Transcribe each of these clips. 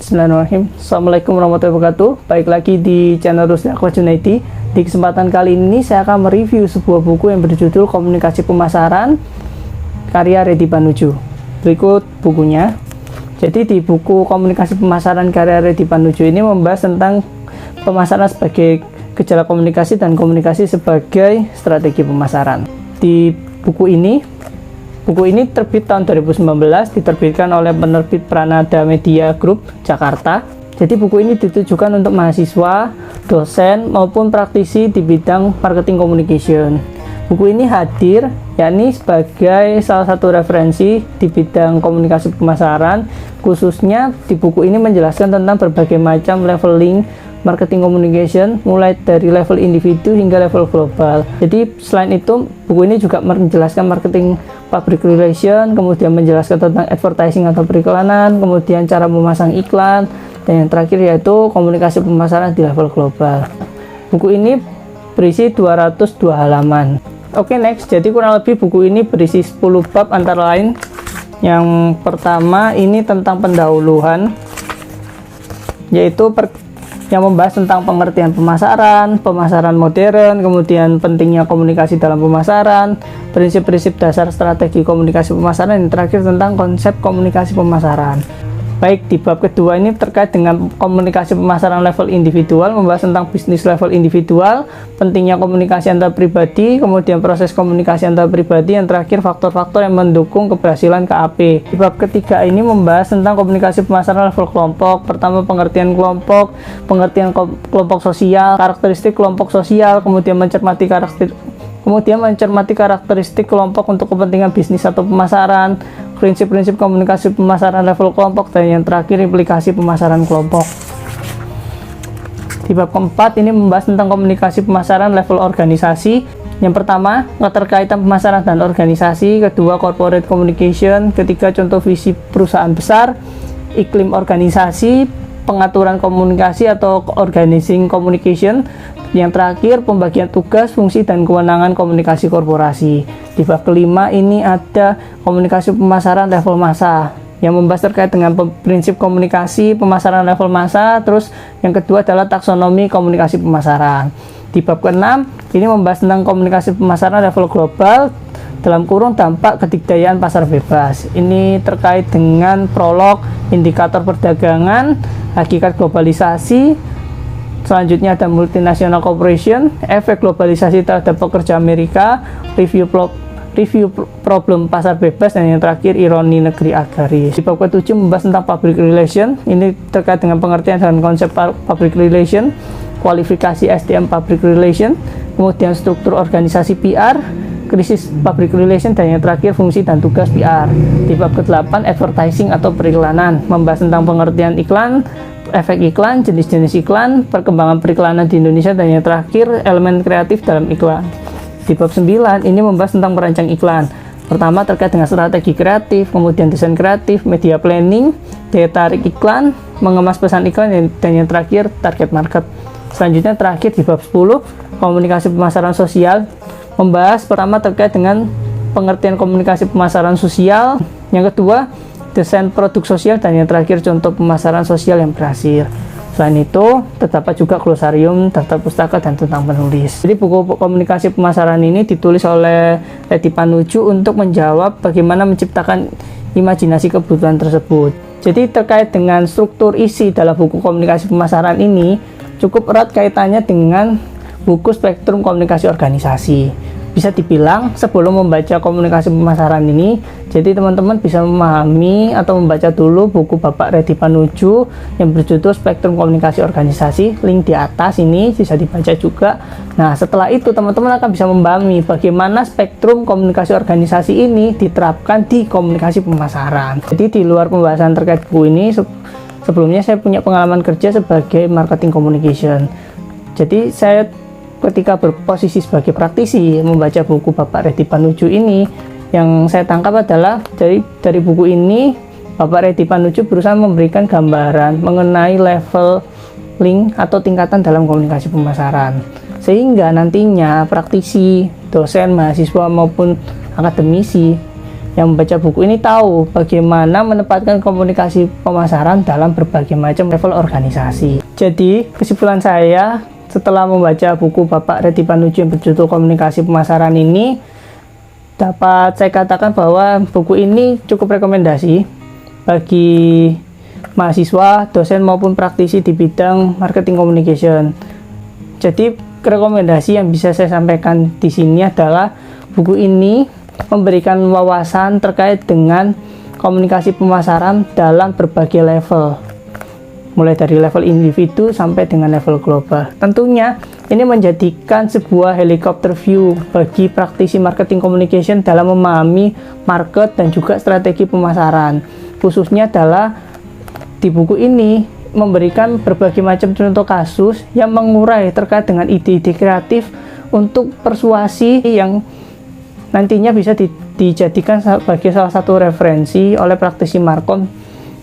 Bismillahirrahmanirrahim. Assalamualaikum warahmatullahi wabarakatuh. Baik lagi di channel Rusdi Akbar Junaidi. Di kesempatan kali ini saya akan mereview sebuah buku yang berjudul Komunikasi Pemasaran karya Reddy Panuju. Berikut bukunya. Jadi di buku Komunikasi Pemasaran karya Reddy Panuju ini membahas tentang pemasaran sebagai gejala komunikasi dan komunikasi sebagai strategi pemasaran. Di buku ini terbit tahun 2019, diterbitkan oleh penerbit Pranada Media Group Jakarta. Jadi buku ini ditujukan untuk mahasiswa, dosen, maupun praktisi di bidang marketing communication. Buku ini hadir yakni sebagai salah satu referensi di bidang komunikasi pemasaran. Khususnya di buku ini menjelaskan tentang berbagai macam leveling marketing communication, mulai dari level individu hingga level global. Jadi selain itu, buku ini juga menjelaskan marketing public relation, kemudian menjelaskan tentang advertising atau periklanan, kemudian cara memasang iklan, dan yang terakhir yaitu komunikasi pemasaran di level global. Buku ini berisi 202 halaman. Oke, next. Jadi kurang lebih buku ini berisi 10 bab antara lain. Yang pertama ini tentang pendahuluan, yaitu yang membahas tentang pengertian pemasaran modern, kemudian pentingnya komunikasi dalam pemasaran, prinsip-prinsip dasar strategi komunikasi pemasaran, dan terakhir tentang konsep komunikasi pemasaran. Baik, di bab kedua ini terkait dengan komunikasi pemasaran level individual, membahas tentang bisnis level individual, pentingnya komunikasi antar pribadi, kemudian proses komunikasi antar pribadi, yang terakhir faktor-faktor yang mendukung keberhasilan KAP. Di bab ketiga ini membahas tentang komunikasi pemasaran level kelompok. Pertama, pengertian kelompok, kelompok sosial, karakteristik kelompok sosial, kemudian mencermati karakteristik kelompok untuk kepentingan bisnis atau pemasaran, prinsip-prinsip komunikasi pemasaran level kelompok, dan yang terakhir implikasi pemasaran kelompok. Di bab keempat ini membahas tentang komunikasi pemasaran level organisasi. Yang pertama, keterkaitan pemasaran dan organisasi. Kedua, corporate communication. Ketiga, contoh visi perusahaan besar. Iklim organisasi, pengaturan komunikasi atau organizing communication. Yang terakhir, pembagian tugas, fungsi, dan kewenangan komunikasi korporasi. Di bab kelima ini ada komunikasi pemasaran level massa, yang membahas terkait dengan prinsip komunikasi pemasaran level massa. Terus yang kedua adalah taksonomi komunikasi pemasaran. Di bab keenam ini membahas tentang komunikasi pemasaran level global, dalam kurung dampak kedikdayaan pasar bebas. Ini terkait dengan prolog, indikator perdagangan, hakikat globalisasi. Selanjutnya ada multinational corporation, efek globalisasi terhadap pekerja Amerika, review problem pasar bebas, dan yang terakhir ironi negeri agraris. Di bab ke-7 membahas tentang public relation. Ini terkait dengan pengertian dan konsep public relation, kualifikasi SDM public relation, kemudian struktur organisasi PR, krisis public relation, dan yang terakhir fungsi dan tugas PR. Di bab ke-8 advertising atau periklanan, membahas tentang pengertian iklan, efek iklan, jenis-jenis iklan, perkembangan periklanan di Indonesia, dan yang terakhir elemen kreatif dalam iklan. Di bab 9 ini membahas tentang merancang iklan. Pertama terkait dengan strategi kreatif, kemudian desain kreatif, media planning, daya tarik iklan, mengemas pesan iklan, dan yang terakhir target market. Selanjutnya terakhir di bab 10 komunikasi pemasaran sosial, membahas pertama terkait dengan pengertian komunikasi pemasaran sosial, yang kedua desain produk sosial, dan yang terakhir contoh pemasaran sosial yang berhasil. Selain itu, terdapat juga glosarium, daftar pustaka, dan tentang penulis. Jadi buku komunikasi pemasaran ini ditulis oleh Reddy Panuju untuk menjawab bagaimana menciptakan imajinasi kebutuhan tersebut. Jadi terkait dengan struktur isi dalam buku komunikasi pemasaran ini cukup erat kaitannya dengan buku Spektrum Komunikasi Organisasi. Bisa dibilang sebelum membaca komunikasi pemasaran ini, jadi teman-teman bisa memahami atau membaca dulu buku Bapak Reddy Panuju yang berjudul Spektrum Komunikasi Organisasi. Link di atas ini bisa dibaca juga. Nah, setelah itu teman-teman akan bisa memahami bagaimana spektrum komunikasi organisasi ini diterapkan di komunikasi pemasaran. Jadi di luar pembahasan terkait buku ini, sebelumnya saya punya pengalaman kerja sebagai marketing communication. Jadi saya ketika berposisi sebagai praktisi membaca buku Bapak Reddy Panuju ini, yang saya tangkap adalah dari buku ini Bapak Reddy Panuju berusaha memberikan gambaran mengenai level link atau tingkatan dalam komunikasi pemasaran, sehingga nantinya praktisi, dosen, mahasiswa maupun akademisi Yang membaca buku ini tahu bagaimana menempatkan komunikasi pemasaran dalam berbagai macam level organisasi. Jadi, kesimpulan saya setelah membaca buku Bapak Reddy Panuju yang berjudul Komunikasi Pemasaran ini, dapat saya katakan bahwa buku ini cukup rekomendasi bagi mahasiswa, dosen maupun praktisi di bidang marketing communication. Jadi, rekomendasi yang bisa saya sampaikan di sini adalah buku ini memberikan wawasan terkait dengan komunikasi pemasaran dalam berbagai level, mulai dari level individu sampai dengan level global. Tentunya ini menjadikan sebuah helikopter view bagi praktisi marketing communication dalam memahami market dan juga strategi pemasaran. Khususnya adalah di buku ini memberikan berbagai macam contoh kasus yang mengurai terkait dengan ide-ide kreatif untuk persuasi yang nantinya bisa dijadikan sebagai salah satu referensi oleh praktisi markom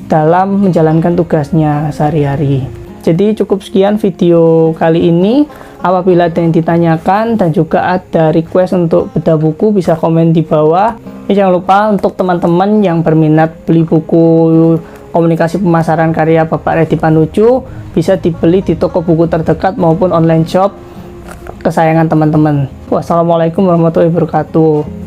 dalam menjalankan tugasnya sehari-hari. Jadi cukup sekian video kali ini. Apabila ada yang ditanyakan dan juga ada request untuk bedah buku, bisa komen di bawah. Jangan lupa untuk teman-teman yang berminat beli buku Komunikasi Pemasaran karya Bapak Reddy Panuju, bisa dibeli di toko buku terdekat maupun online shop kesayangan teman-teman. Wassalamualaikum warahmatullahi wabarakatuh.